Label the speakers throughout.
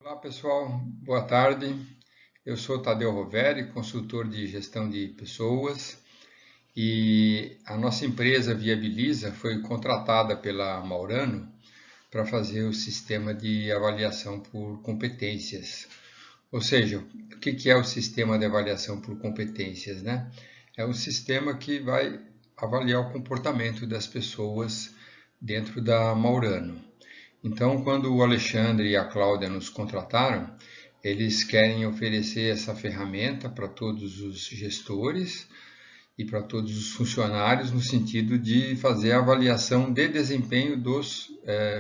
Speaker 1: Olá pessoal, boa tarde. Eu sou Tadeu Roveri, consultor de gestão de pessoas e a nossa empresa Viabiliza foi contratada pela Maurano para fazer o sistema de avaliação por competências. Ou seja, o que é o sistema de avaliação por competências, né? É um sistema que vai avaliar o comportamento das pessoas dentro da Maurano. Então, quando o Alexandre e a Cláudia nos contrataram, eles querem oferecer essa ferramenta para todos os gestores e para todos os funcionários, no sentido de fazer a avaliação de desempenho dos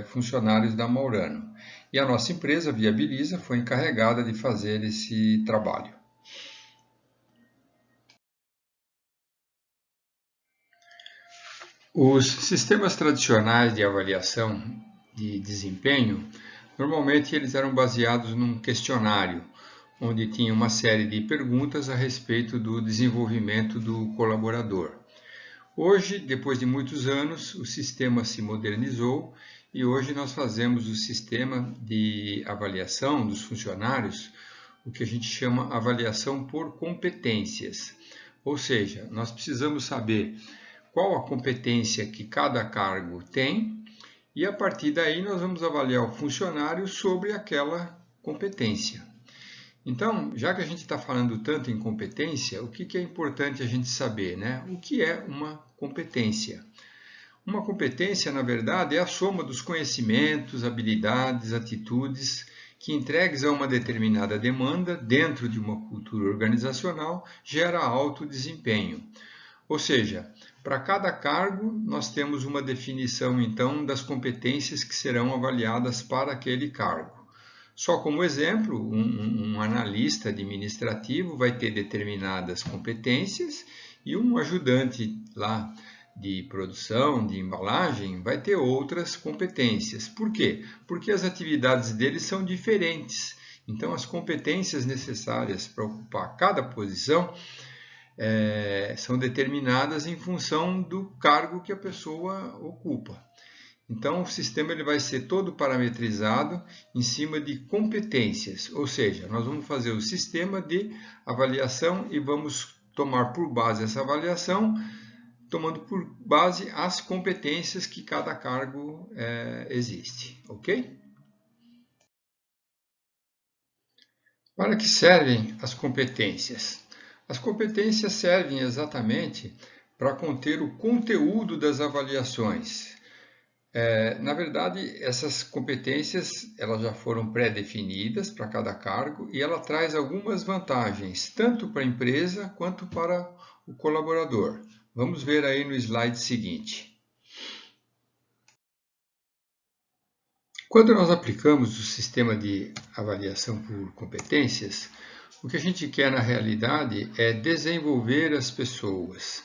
Speaker 1: funcionários da Maurano. E a nossa empresa, Viabiliza, foi encarregada de fazer esse trabalho. Os sistemas tradicionais de avaliação de desempenho, normalmente eles eram baseados num questionário, onde tinha uma série de perguntas a respeito do desenvolvimento do colaborador. Hoje, depois de muitos anos, o sistema se modernizou e hoje nós fazemos o sistema de avaliação dos funcionários, o que a gente chama avaliação por competências. Ou seja, nós precisamos saber qual a competência que cada cargo tem e a partir daí nós vamos avaliar o funcionário sobre aquela competência. Então, já que a gente está falando tanto em competência, o que é importante a gente saber, né? O que é uma competência? Uma competência, na verdade, é a soma dos conhecimentos, habilidades, atitudes que, entregues a uma determinada demanda dentro de uma cultura organizacional, gera alto desempenho. Ou seja, para cada cargo, nós temos uma definição, então, das competências que serão avaliadas para aquele cargo. Só como exemplo, um analista administrativo vai ter determinadas competências e um ajudante lá de produção, de embalagem, vai ter outras competências. Por quê? Porque as atividades deles são diferentes. Então, as competências necessárias para ocupar cada posição são determinadas em função do cargo que a pessoa ocupa. Então, o sistema ele vai ser todo parametrizado em cima de competências, ou seja, nós vamos fazer o sistema de avaliação e vamos tomar por base essa avaliação, tomando por base as competências que cada cargo existe, ok? Para que servem as competências? As competências servem exatamente para conter o conteúdo das avaliações. Na verdade, essas competências elas já foram pré-definidas para cada cargo e ela traz algumas vantagens, tanto para a empresa quanto para o colaborador. Vamos ver aí no slide seguinte. Quando nós aplicamos o sistema de avaliação por competências, o que a gente quer na realidade é desenvolver as pessoas.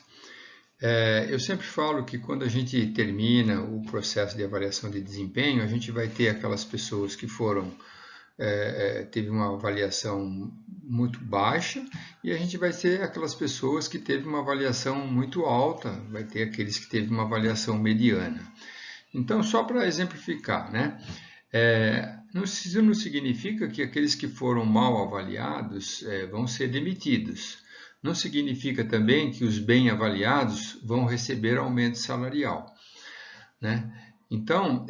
Speaker 1: Eu sempre falo que quando a gente termina o processo de avaliação de desempenho, a gente vai ter aquelas pessoas que teve uma avaliação muito baixa e a gente vai ter aquelas pessoas que teve uma avaliação muito alta, vai ter aqueles que teve uma avaliação mediana. Então, só para exemplificar, né? Isso não significa que aqueles que foram mal avaliados vão ser demitidos. Não significa também que os bem avaliados vão receber aumento salarial, né? Então,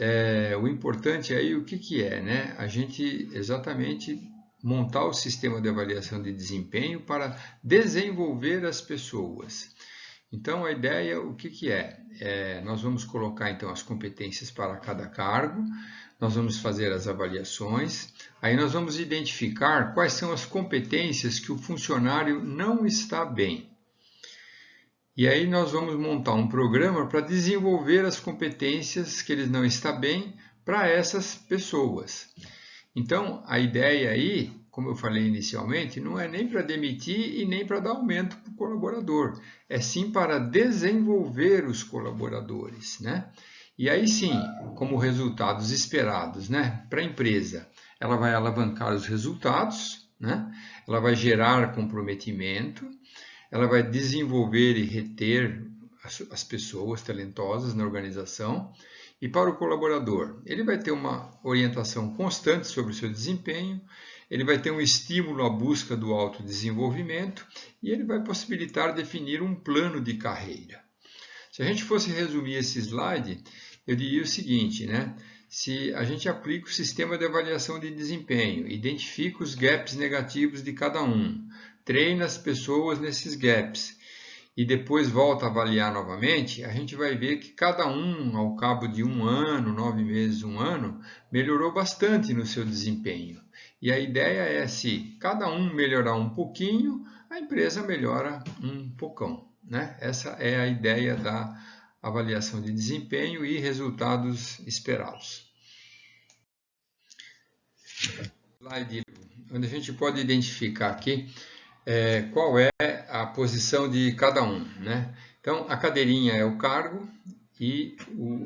Speaker 1: o importante aí, o que é, né? A gente exatamente montar o sistema de avaliação de desempenho para desenvolver as pessoas. Então, a ideia, o que é? Nós vamos colocar, então, as competências para cada cargo, nós vamos fazer as avaliações, aí nós vamos identificar quais são as competências que o funcionário não está bem. E aí nós vamos montar um programa para desenvolver as competências que ele não está bem para essas pessoas. Então, a ideia aí, como eu falei inicialmente, não é nem para demitir e nem para dar aumento para o colaborador, é sim para desenvolver os colaboradores, né? E aí sim, como resultados esperados, né, para a empresa, ela vai alavancar os resultados, né? Ela vai gerar comprometimento, ela vai desenvolver e reter as pessoas talentosas na organização E para o colaborador, ele vai ter uma orientação constante sobre o seu desempenho, ele vai ter um estímulo à busca do autodesenvolvimento e ele vai possibilitar definir um plano de carreira. Se a gente fosse resumir esse slide, eu diria o seguinte, né? Se a gente aplica o sistema de avaliação de desempenho, identifica os gaps negativos de cada um, treina as pessoas nesses gaps e depois volta a avaliar novamente, a gente vai ver que cada um, ao cabo de um ano, 9 meses, um ano, melhorou bastante no seu desempenho. E a ideia é, se cada um melhorar um pouquinho, a empresa melhora um pocão, né? Essa é a ideia da avaliação de desempenho e resultados esperados. Slide onde a gente pode identificar aqui qual é a posição de cada um, né? Então, a cadeirinha é o cargo e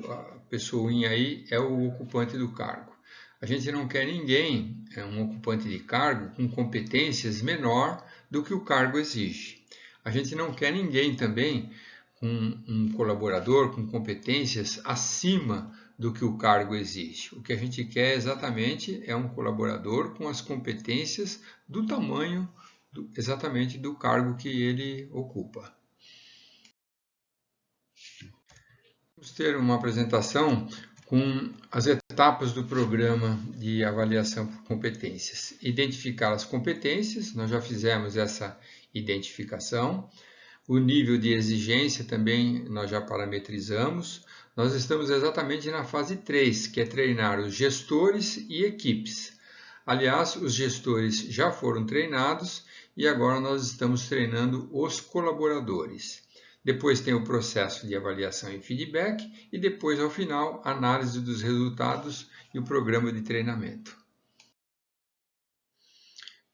Speaker 1: a pessoinha aí é o ocupante do cargo. A gente não quer ninguém, um ocupante de cargo, com competências menor do que o cargo exige. A gente não quer ninguém também um colaborador com competências acima do que o cargo exige. O que a gente quer exatamente é um colaborador com as competências do tamanho exatamente do cargo que ele ocupa. Vamos ter uma apresentação com as etapas do programa de avaliação por competências. Identificar as competências, nós já fizemos essa identificação. O nível de exigência também nós já parametrizamos. Nós estamos exatamente na fase 3, que é treinar os gestores e equipes. Aliás, os gestores já foram treinados e agora nós estamos treinando os colaboradores. Depois tem o processo de avaliação e feedback e depois, ao final, análise dos resultados e o programa de treinamento.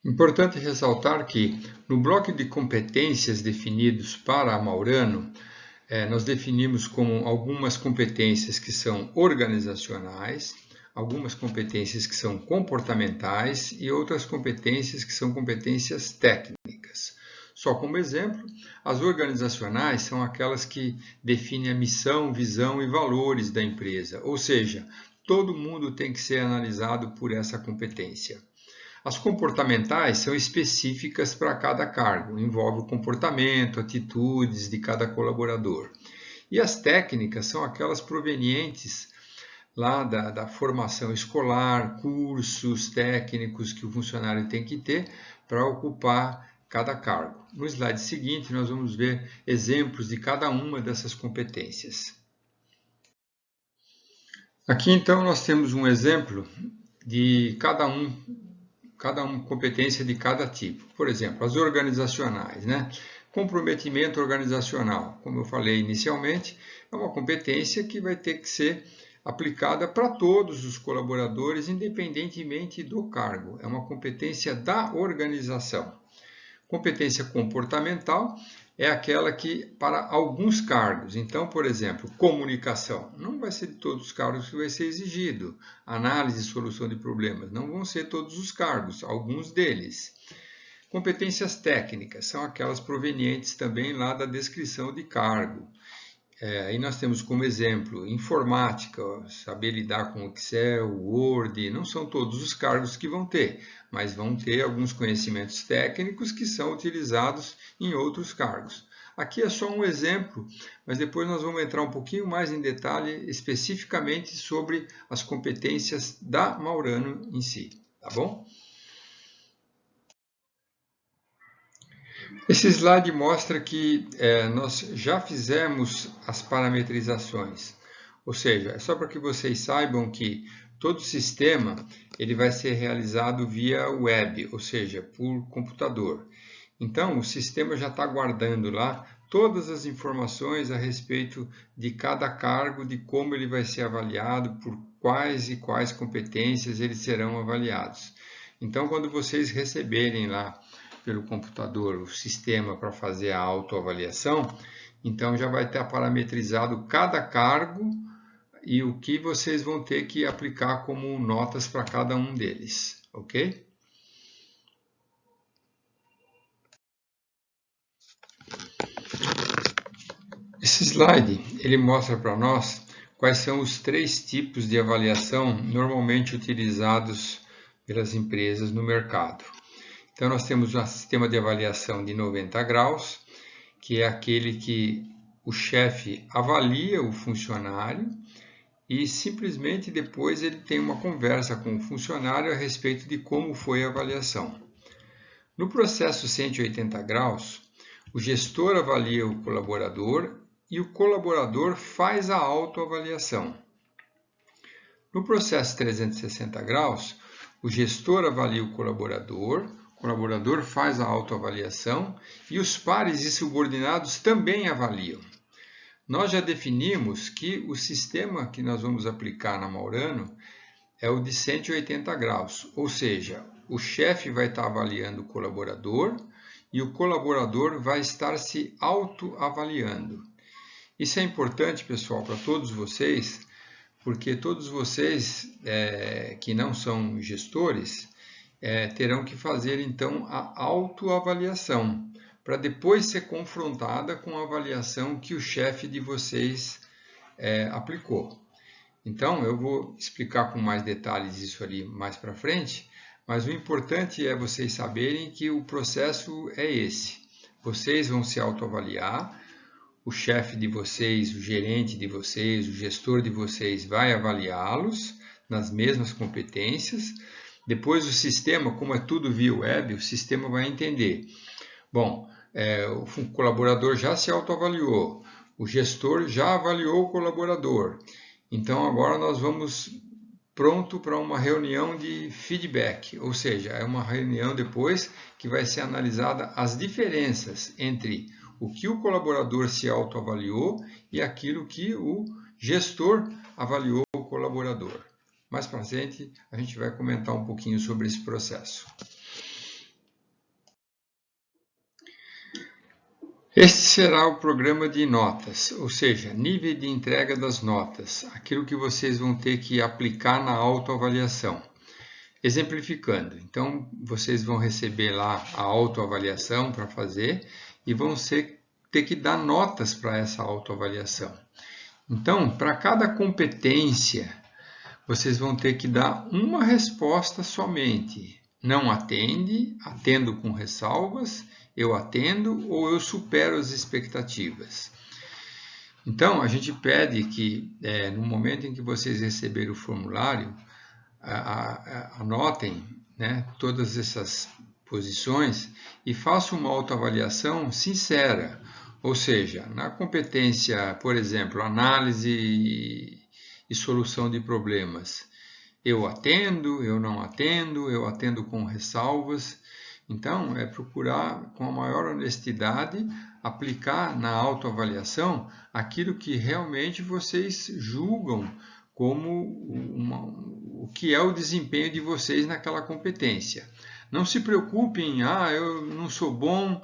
Speaker 1: Importante ressaltar que, no bloco de competências definidos para a Maurano, nós definimos como algumas competências que são organizacionais, algumas competências que são comportamentais e outras competências que são competências técnicas. Só como exemplo, as organizacionais são aquelas que definem a missão, visão e valores da empresa, ou seja, todo mundo tem que ser analisado por essa competência. As comportamentais são específicas para cada cargo, envolve o comportamento, atitudes de cada colaborador. E as técnicas são aquelas provenientes lá da formação escolar, cursos técnicos que o funcionário tem que ter para ocupar cada cargo. No slide seguinte, nós vamos ver exemplos de cada uma dessas competências. Aqui, então, nós temos um exemplo de cada uma competência de cada tipo. Por exemplo, as organizacionais, né? Comprometimento organizacional, como eu falei inicialmente, é uma competência que vai ter que ser aplicada para todos os colaboradores, independentemente do cargo. É uma competência da organização. Competência comportamental é aquela que, para alguns cargos, então, por exemplo, comunicação, não vai ser de todos os cargos que vai ser exigido. Análise e solução de problemas, não vão ser todos os cargos, alguns deles. Competências técnicas são aquelas provenientes também lá da descrição de cargo. Aí nós temos como exemplo informática, saber lidar com Excel, Word, não são todos os cargos que vão ter, mas vão ter alguns conhecimentos técnicos que são utilizados em outros cargos. Aqui é só um exemplo, mas depois nós vamos entrar um pouquinho mais em detalhe especificamente sobre as competências da Maurano em si, tá bom? Esse slide mostra que nós já fizemos as parametrizações, ou seja, é só para que vocês saibam que todo sistema ele vai ser realizado via web, ou seja, por computador. Então, o sistema já está guardando lá todas as informações a respeito de cada cargo, de como ele vai ser avaliado, por quais e quais competências eles serão avaliados. Então, quando vocês receberem lá pelo computador o sistema para fazer a autoavaliação, então já vai estar parametrizado cada cargo e o que vocês vão ter que aplicar como notas para cada um deles, ok? Esse slide ele mostra para nós quais são os 3 tipos de avaliação normalmente utilizados pelas empresas no mercado. Então, nós temos um sistema de avaliação de 90 graus, que é aquele que o chefe avalia o funcionário e simplesmente depois ele tem uma conversa com o funcionário a respeito de como foi a avaliação. No processo 180 graus, o gestor avalia o colaborador e o colaborador faz a autoavaliação. No processo 360 graus, o gestor avalia o colaborador faz a autoavaliação e os pares e subordinados também avaliam. Nós já definimos que o sistema que nós vamos aplicar na Maurano é o de 180 graus, ou seja, o chefe vai estar avaliando o colaborador e o colaborador vai estar se autoavaliando. Isso é importante, pessoal, para todos vocês, porque todos vocês que não são gestores terão que fazer então a autoavaliação, para depois ser confrontada com a avaliação que o chefe de vocês aplicou. Então, eu vou explicar com mais detalhes isso ali mais para frente, mas o importante é vocês saberem que o processo é esse. Vocês vão se autoavaliar, o chefe de vocês, o gerente de vocês, o gestor de vocês vai avaliá-los nas mesmas competências. Depois o sistema, como é tudo via web, o sistema vai entender. Bom, o colaborador já se autoavaliou, o gestor já avaliou o colaborador. Então agora nós vamos pronto para uma reunião de feedback, ou seja, é uma reunião depois que vai ser analisada as diferenças entre o que o colaborador se autoavaliou e aquilo que o gestor avaliou o colaborador. Mais para frente a gente vai comentar um pouquinho sobre esse processo. Este será o programa de notas, ou seja, nível de entrega das notas, aquilo que vocês vão ter que aplicar na autoavaliação. Exemplificando, então vocês vão receber lá a autoavaliação para fazer e vão ter que dar notas para essa autoavaliação. Então, para cada competência, vocês vão ter que dar uma resposta somente. Não atende, atendo com ressalvas, eu atendo ou eu supero as expectativas. Então, a gente pede que, no momento em que vocês receberem o formulário, anotem todas essas posições e façam uma autoavaliação sincera. Ou seja, na competência, por exemplo, análise e solução de problemas, eu atendo, eu não atendo, eu atendo com ressalvas. Então, é procurar, com a maior honestidade, aplicar na autoavaliação aquilo que realmente vocês julgam como o que é o desempenho de vocês naquela competência. Não se preocupem, eu não sou bom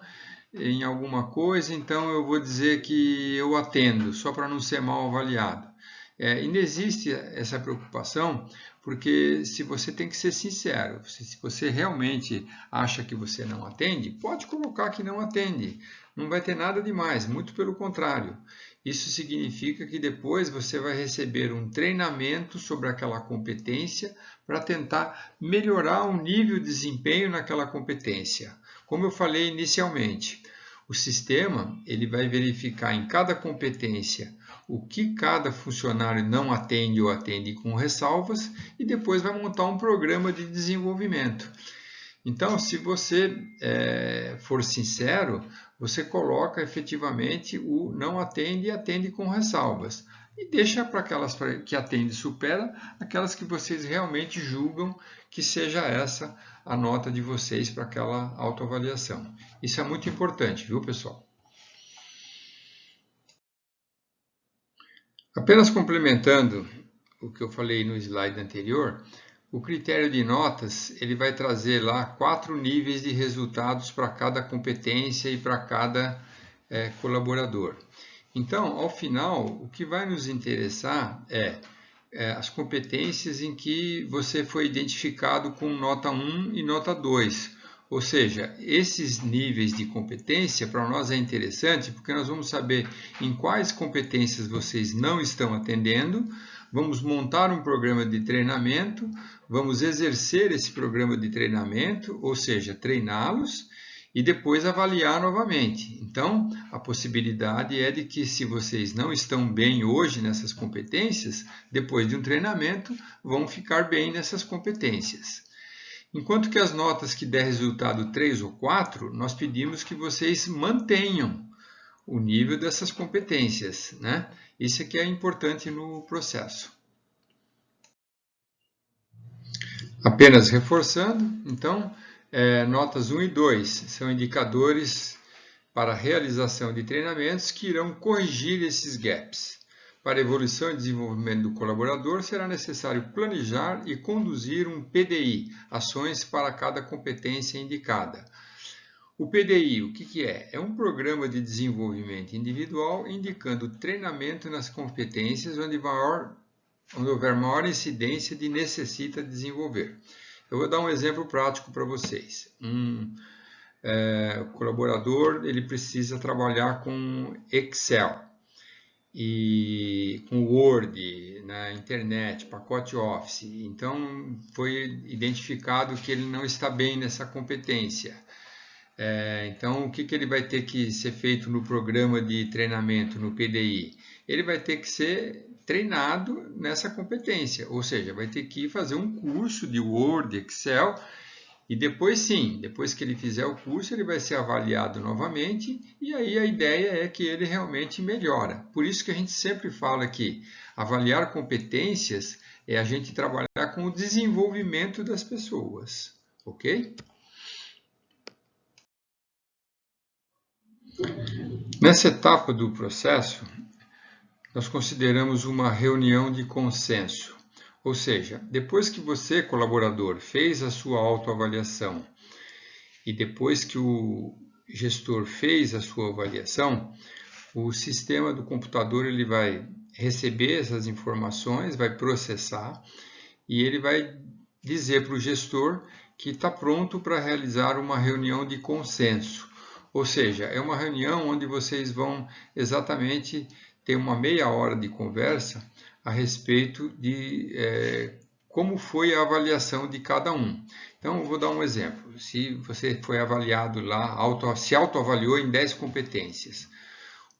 Speaker 1: em alguma coisa, então eu vou dizer que eu atendo, só para não ser mal avaliado. E não existe essa preocupação, porque se você tem que ser sincero, se você realmente acha que você não atende, pode colocar que não atende, não vai ter nada demais, muito pelo contrário. Isso significa que depois você vai receber um treinamento sobre aquela competência para tentar melhorar o nível de desempenho naquela competência. Como eu falei inicialmente, o sistema ele vai verificar em cada competência o que cada funcionário não atende ou atende com ressalvas e depois vai montar um programa de desenvolvimento. Então, se você for sincero, você coloca efetivamente o não atende e atende com ressalvas. E deixa para aquelas que atende e supera, aquelas que vocês realmente julgam que seja essa a nota de vocês para aquela autoavaliação. Isso é muito importante, viu, pessoal? Apenas complementando o que eu falei no slide anterior, o critério de notas ele vai trazer lá 4 níveis de resultados para cada competência e para cada colaborador. Então, ao final, o que vai nos interessar é as competências em que você foi identificado com nota 1 e nota 2, Ou seja, esses níveis de competência para nós é interessante porque nós vamos saber em quais competências vocês não estão atendendo, vamos montar um programa de treinamento, vamos exercer esse programa de treinamento, ou seja, treiná-los e depois avaliar novamente. Então, a possibilidade é de que se vocês não estão bem hoje nessas competências, depois de um treinamento, vão ficar bem nessas competências. Enquanto que as notas que der resultado 3 ou 4, nós pedimos que vocês mantenham o nível dessas competências, né? Isso aqui é importante no processo. Apenas reforçando, então, notas 1 e 2 são indicadores para a realização de treinamentos que irão corrigir esses gaps. Para a evolução e desenvolvimento do colaborador, será necessário planejar e conduzir um PDI, ações para cada competência indicada. O PDI, o que é? É um programa de desenvolvimento individual indicando treinamento nas competências onde houver maior incidência de necessita desenvolver. Eu vou dar um exemplo prático para vocês. O colaborador ele precisa trabalhar com Excel e com Word, na internet, pacote Office. Então, foi identificado que ele não está bem nessa competência. Então, o que ele vai ter que ser feito no programa de treinamento, no PDI? Ele vai ter que ser treinado nessa competência, ou seja, vai ter que fazer um curso de Word, Excel, e depois sim, depois que ele fizer o curso, ele vai ser avaliado novamente, e aí a ideia é que ele realmente melhora. Por isso que a gente sempre fala que avaliar competências é a gente trabalhar com o desenvolvimento das pessoas, ok? Nessa etapa do processo, nós consideramos uma reunião de consenso. Ou seja, depois que você, colaborador, fez a sua autoavaliação e depois que o gestor fez a sua avaliação, o sistema do computador ele vai receber essas informações, vai processar e ele vai dizer para o gestor que está pronto para realizar uma reunião de consenso. Ou seja, é uma reunião onde vocês vão exatamente ter uma meia hora de conversa a respeito de como foi a avaliação de cada um. Então, eu vou dar um exemplo. Se você foi avaliado lá, se autoavaliou em 10 competências,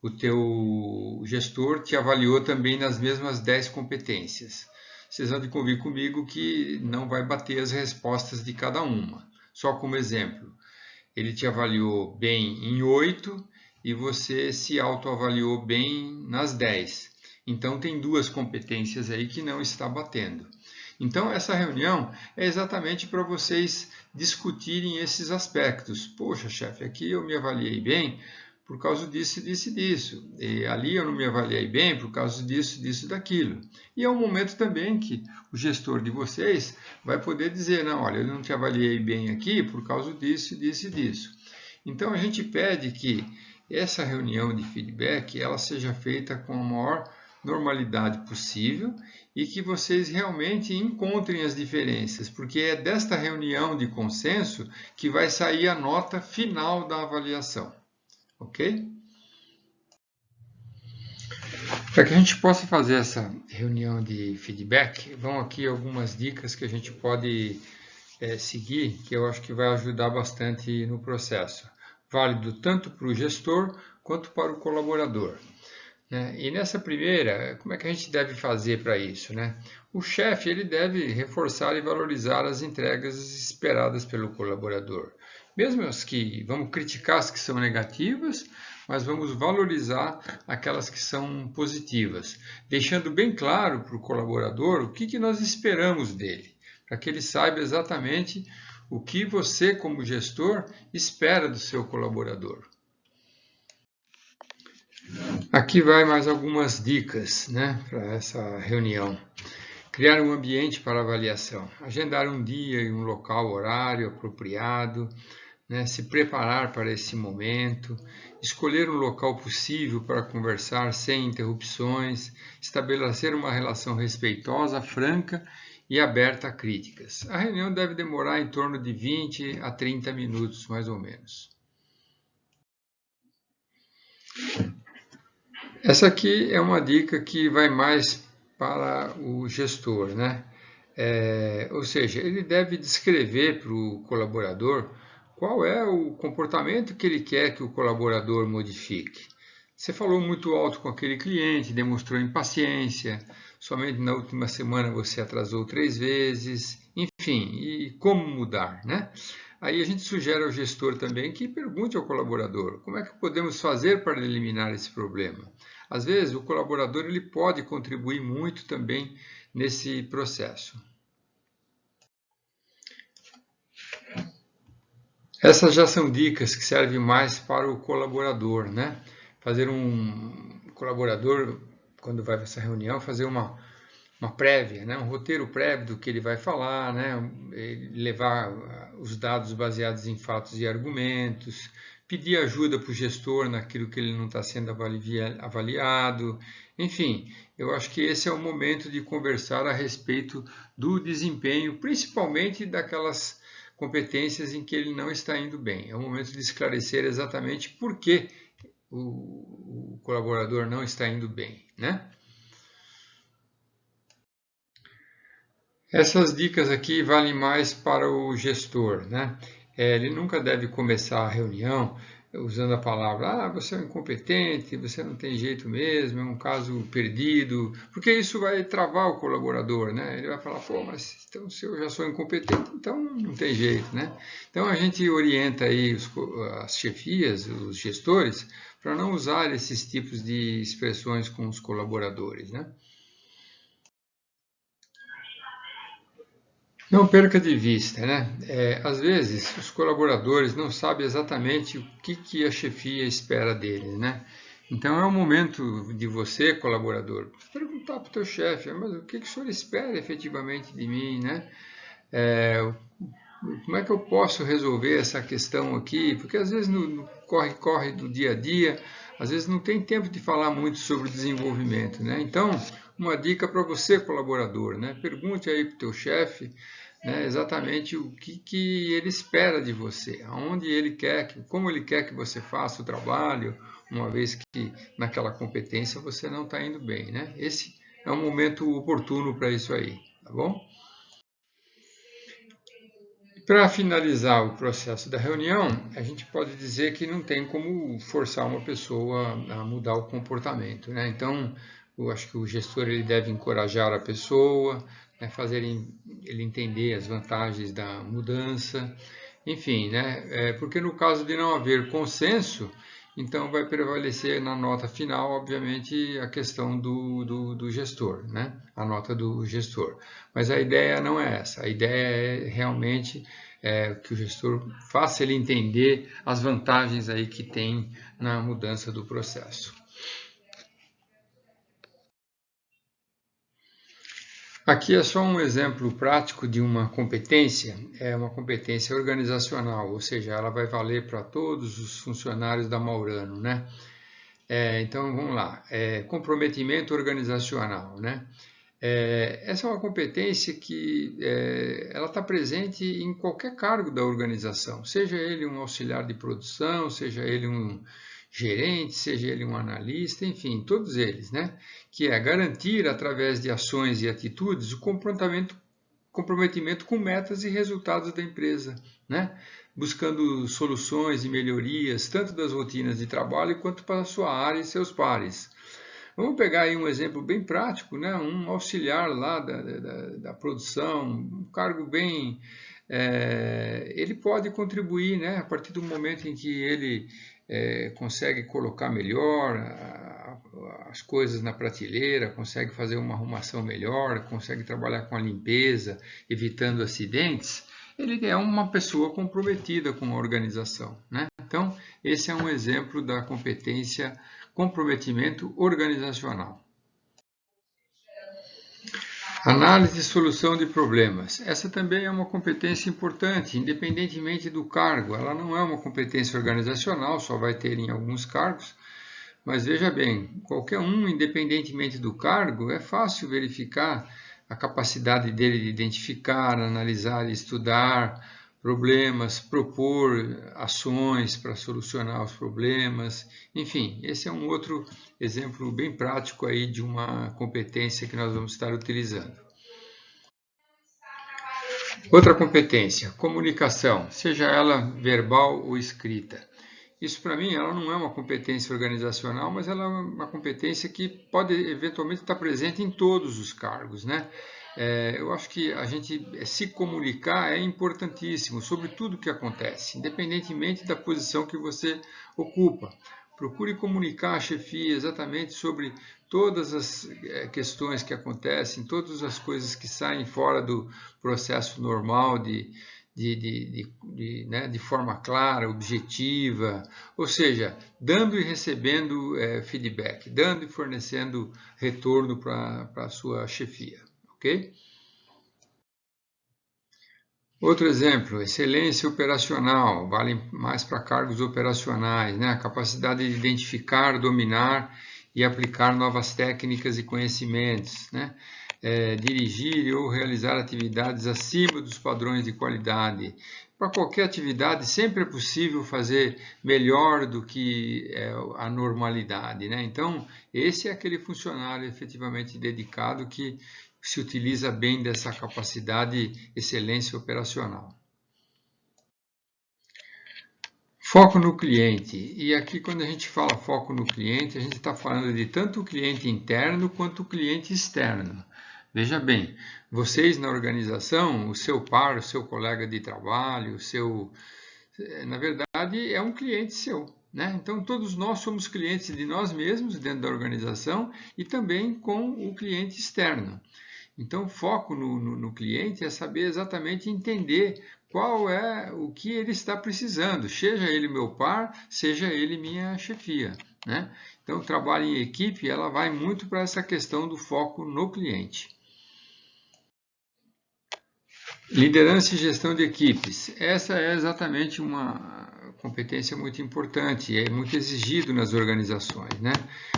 Speaker 1: o teu gestor te avaliou também nas mesmas 10 competências. Vocês vão convir comigo que não vai bater as respostas de cada uma. Só como exemplo, ele te avaliou bem em 8 e você se autoavaliou bem nas 10. Então, tem 2 competências aí que não está batendo. Então, essa reunião é exatamente para vocês discutirem esses aspectos. Poxa, chefe, aqui eu me avaliei bem por causa disso, disso e disso. E ali eu não me avaliei bem por causa disso, disso e daquilo. E é um momento também que o gestor de vocês vai poder dizer, não, olha, eu não te avaliei bem aqui por causa disso, disso e disso. Então, a gente pede que essa reunião de feedback ela seja feita com a maior normalidade possível e que vocês realmente encontrem as diferenças, porque é desta reunião de consenso que vai sair a nota final da avaliação, ok? Para que a gente possa fazer essa reunião de feedback, vão aqui algumas dicas que a gente pode seguir, que eu acho que vai ajudar bastante no processo. Válido tanto para o gestor quanto para o colaborador. E nessa primeira, como é que a gente deve fazer para isso? O chefe ele deve reforçar e valorizar as entregas esperadas pelo colaborador. Mesmo as que vamos criticar as que são negativas, mas vamos valorizar aquelas que são positivas, deixando bem claro para o colaborador o que nós esperamos dele, para que ele saiba exatamente o que você, como gestor, espera do seu colaborador. Aqui vai mais algumas dicas para essa reunião. Criar um ambiente para avaliação. Agendar um dia e um local, horário apropriado. Se preparar para esse momento. Escolher um local possível para conversar sem interrupções. Estabelecer uma relação respeitosa, franca e aberta a críticas. A reunião deve demorar em torno de 20 a 30 minutos, mais ou menos. Essa aqui é uma dica que vai mais para o gestor, né? Ou seja, ele deve descrever para o colaborador qual é o comportamento que ele quer que o colaborador modifique. Você falou muito alto com aquele cliente, demonstrou impaciência, somente na última semana você atrasou 3 vezes, enfim, e como mudar, né? Aí a gente sugere ao gestor também que pergunte ao colaborador como é que podemos fazer para eliminar esse problema. Às vezes o colaborador ele pode contribuir muito também nesse processo. Essas já são dicas que servem mais para o colaborador, né? Fazer um colaborador, quando vai para essa reunião, fazer uma prévia, né? Um roteiro prévio do que ele vai falar, né? Levar os dados baseados em fatos e argumentos, pedir ajuda para o gestor naquilo que ele não está sendo avaliado. Enfim, eu acho que esse é o momento de conversar a respeito do desempenho, principalmente daquelas competências em que ele não está indo bem. É o momento de esclarecer exatamente por que o colaborador não está indo bem, né? Essas dicas aqui valem mais para o gestor, né? Ele nunca deve começar a reunião usando a palavra, você é um incompetente, você não tem jeito mesmo, é um caso perdido, porque isso vai travar o colaborador, né? Ele vai falar, pô, mas então, se eu já sou incompetente, então não tem jeito, né? Então a gente orienta aí as chefias, os gestores, para não usar esses tipos de expressões com os colaboradores, né? Não perca de vista, né? Às vezes os colaboradores não sabem exatamente o que a chefia espera deles, né? Então é o momento de você, colaborador, perguntar para o teu chefe, mas o que o senhor espera efetivamente de mim, né? Como é que eu posso resolver essa questão aqui? Porque às vezes no corre-corre do dia a dia, às vezes não tem tempo de falar muito sobre o desenvolvimento, né? Então, uma dica para você, colaborador, né? Pergunte aí para o teu chefe, né, exatamente o que ele espera de você, aonde ele quer, como ele quer que você faça o trabalho, uma vez que naquela competência você não está indo bem, né? Esse é um momento oportuno para isso aí, tá bom? Para finalizar o processo da reunião, a gente pode dizer que não tem como forçar uma pessoa a mudar o comportamento, né? Então, eu acho que o gestor ele deve encorajar a pessoa, né, fazer ele entender as vantagens da mudança, enfim, né? Porque no caso de não haver consenso, então vai prevalecer na nota final, obviamente, a questão do gestor, né? A nota do gestor. Mas a ideia não é essa, a ideia é realmente que o gestor faça ele entender as vantagens aí que tem na mudança do processo. Aqui é só um exemplo prático de uma competência, é uma competência organizacional, ou seja, ela vai valer para todos os funcionários da Maurano, né? Então vamos lá, comprometimento organizacional, né? Essa é uma competência que ela está presente em qualquer cargo da organização, seja ele um auxiliar de produção, seja ele um gerente, seja ele um analista, enfim, todos eles, né? Que é garantir, através de ações e atitudes, o comprometimento com metas e resultados da empresa, né? Buscando soluções e melhorias, tanto das rotinas de trabalho quanto para a sua área e seus pares. Vamos pegar aí um exemplo bem prático, né? Um auxiliar lá da produção, um cargo bem... ele pode contribuir, né? A partir do momento em que ele consegue colocar melhor as coisas na prateleira, consegue fazer uma arrumação melhor, consegue trabalhar com a limpeza, evitando acidentes, ele é uma pessoa comprometida com a organização, né? Então, esse é um exemplo da competência comprometimento organizacional. Análise e solução de problemas. Essa também é uma competência importante, independentemente do cargo. Ela não é uma competência organizacional, só vai ter em alguns cargos. Mas veja bem, qualquer um, independentemente do cargo, é fácil verificar a capacidade dele de identificar, analisar e estudar problemas, propor ações para solucionar os problemas. Enfim, esse é um outro exemplo bem prático aí de uma competência que nós vamos estar utilizando. Outra competência, comunicação, seja ela verbal ou escrita. Isso, para mim, ela não é uma competência organizacional, mas ela é uma competência que pode eventualmente estar presente em todos os cargos, né? Eu acho que a gente se comunicar é importantíssimo sobre tudo o que acontece, independentemente da posição que você ocupa. Procure comunicar à chefia exatamente sobre todas as questões que acontecem, todas as coisas que saem fora do processo normal de forma clara, objetiva, ou seja, dando e recebendo feedback, dando e fornecendo retorno para a sua chefia, ok? Outro exemplo, excelência operacional, vale mais para cargos operacionais, né? A capacidade de identificar, dominar e aplicar novas técnicas e conhecimentos, né? Dirigir ou realizar atividades acima dos padrões de qualidade. Para qualquer atividade, sempre é possível fazer melhor do que a normalidade, né? Então, esse é aquele funcionário efetivamente dedicado que se utiliza bem dessa capacidade de excelência operacional. Foco no cliente. E aqui, quando a gente fala foco no cliente, a gente está falando de tanto o cliente interno quanto o cliente externo. Veja bem, vocês na organização, o seu par, o seu colega de trabalho, na verdade, é um cliente seu, né? Então, todos nós somos clientes de nós mesmos dentro da organização e também com o cliente externo. Então, foco no cliente é saber exatamente entender qual é o que ele está precisando, seja ele meu par, seja ele minha chefia, né? Então, o trabalho em equipe, ela vai muito para essa questão do foco no cliente. Liderança e gestão de equipes. Essa é exatamente uma competência muito importante, é muito exigido nas organizações, né?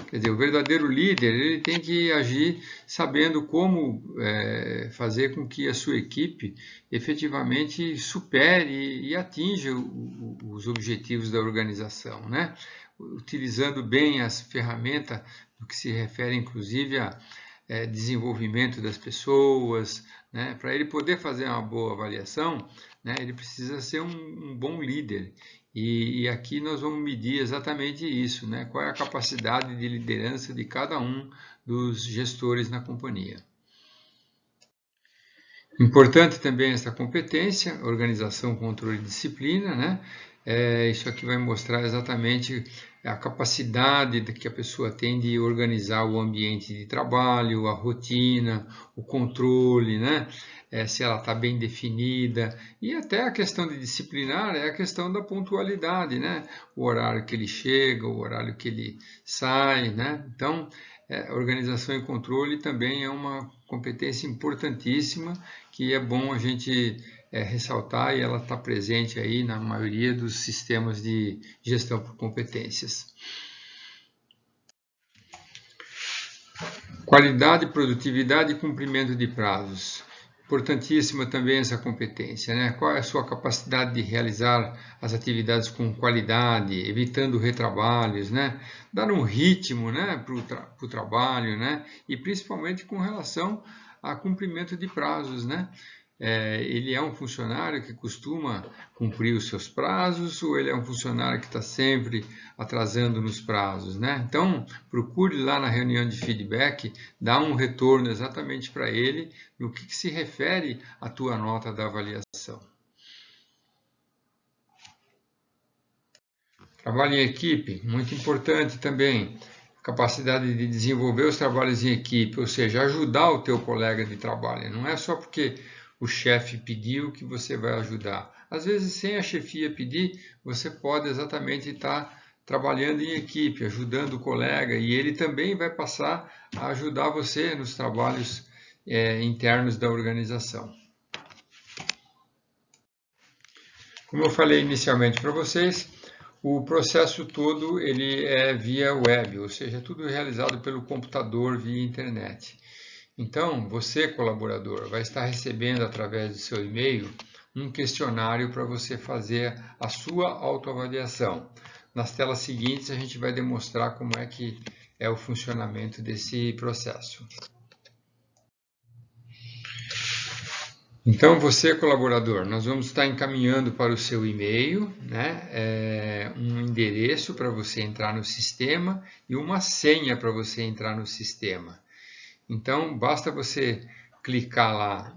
Speaker 1: Quer dizer, o verdadeiro líder, ele tem que agir sabendo como fazer com que a sua equipe efetivamente supere e atinja os objetivos da organização, né? Utilizando bem as ferramentas no que se refere, inclusive, a desenvolvimento das pessoas, né? Para ele poder fazer uma boa avaliação, né? Ele precisa ser um bom líder. E aqui nós vamos medir exatamente isso, né? Qual é a capacidade de liderança de cada um dos gestores na companhia. Importante também essa competência, organização, controle e disciplina, né? Isso aqui vai mostrar exatamente a capacidade que a pessoa tem de organizar o ambiente de trabalho, a rotina, o controle, né? Se ela está bem definida, e até a questão de disciplinar é a questão da pontualidade, né? O horário que ele chega, o horário que ele sai, né? Então, organização e controle também é uma competência importantíssima que é bom a gente ressaltar, e ela está presente aí na maioria dos sistemas de gestão por competências. Qualidade, produtividade e cumprimento de prazos. Importantíssima também essa competência, né? Qual é a sua capacidade de realizar as atividades com qualidade, evitando retrabalhos, né? Dar um ritmo, né, para o trabalho, né? E principalmente com relação a cumprimento de prazos, né? Ele é um funcionário que costuma cumprir os seus prazos, ou ele é um funcionário que está sempre atrasando nos prazos, né? Então, procure lá na reunião de feedback dar um retorno exatamente para ele no que se refere à tua nota da avaliação. Trabalho em equipe, muito importante também. Capacidade de desenvolver os trabalhos em equipe, ou seja, ajudar o teu colega de trabalho. Não é só porque o chefe pediu que você vai ajudar. Às vezes, sem a chefia pedir, você pode exatamente estar trabalhando em equipe, ajudando o colega, e ele também vai passar a ajudar você nos trabalhos internos da organização. Como eu falei inicialmente para vocês, o processo todo ele é via web, ou seja, tudo realizado pelo computador via internet. Então, você, colaborador, vai estar recebendo através do seu e-mail um questionário para você fazer a sua autoavaliação. Nas telas seguintes, a gente vai demonstrar como é que é o funcionamento desse processo. Então, você, colaborador, nós vamos estar encaminhando para o seu e-mail, né, um endereço para você entrar no sistema e uma senha para você entrar no sistema. Então, basta você clicar lá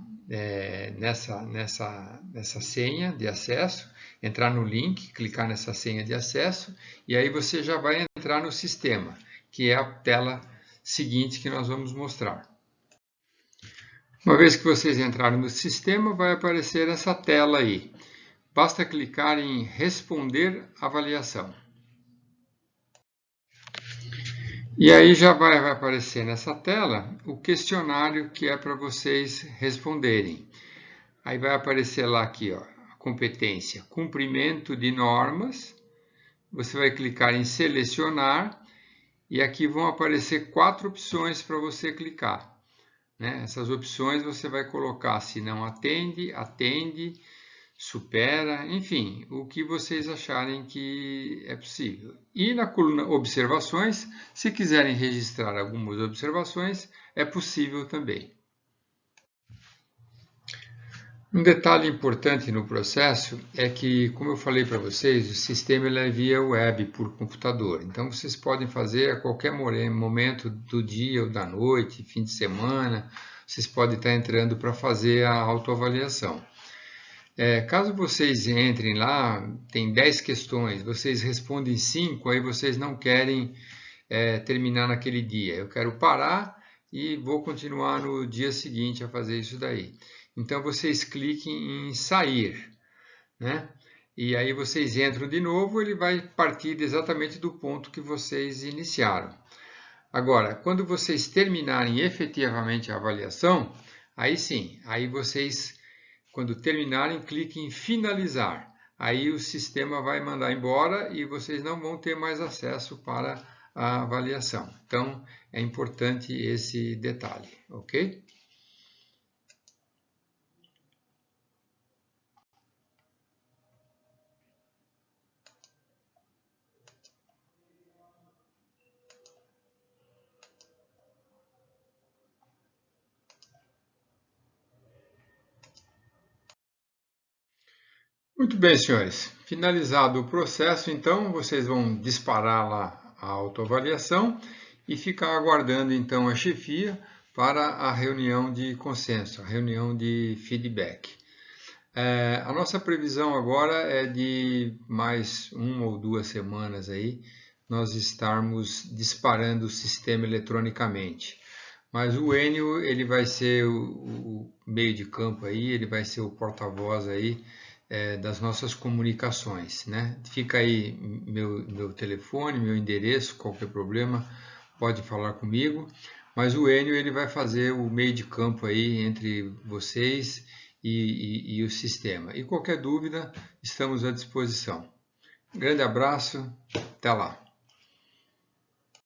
Speaker 1: nessa senha de acesso, entrar no link, clicar nessa senha de acesso e aí você já vai entrar no sistema, que é a tela seguinte que nós vamos mostrar. Uma vez que vocês entrarem no sistema, vai aparecer essa tela aí. Basta clicar em Responder avaliação. E aí já vai aparecer nessa tela o questionário que é para vocês responderem. Aí vai aparecer lá aqui, ó, a competência, cumprimento de normas. Você vai clicar em Selecionar e aqui vão aparecer 4 opções para você clicar. Essas opções você vai colocar se não atende, atende, supera, enfim, o que vocês acharem que é possível. E na coluna Observações, se quiserem registrar algumas observações, é possível também. Um detalhe importante no processo é que, como eu falei para vocês, o sistema é via web por computador. Então, vocês podem fazer a qualquer momento do dia ou da noite, fim de semana, vocês podem estar entrando para fazer a autoavaliação. Caso vocês entrem lá, tem 10 questões, vocês respondem 5, aí vocês não querem terminar naquele dia. Eu quero parar e vou continuar no dia seguinte a fazer isso daí. Então, vocês cliquem em sair, né? E aí vocês entram de novo, ele vai partir exatamente do ponto que vocês iniciaram. Agora, quando vocês terminarem efetivamente a avaliação, aí sim, aí vocês, quando terminarem, cliquem em finalizar. Aí o sistema vai mandar embora e vocês não vão ter mais acesso para a avaliação. Então, é importante esse detalhe, ok? Muito bem, senhores. Finalizado o processo, então, vocês vão disparar lá a autoavaliação e ficar aguardando, então, a chefia para a reunião de consenso, a reunião de feedback. A nossa previsão agora é de mais 1 ou 2 semanas aí, nós estarmos disparando o sistema eletronicamente. Mas o Enio, ele vai ser o meio de campo aí, ele vai ser o porta-voz aí das nossas comunicações, né? Fica aí meu telefone, meu endereço, qualquer problema, pode falar comigo. Mas o Enio, ele vai fazer o meio de campo aí entre vocês e o sistema. E qualquer dúvida, estamos à disposição. Um grande abraço, até lá!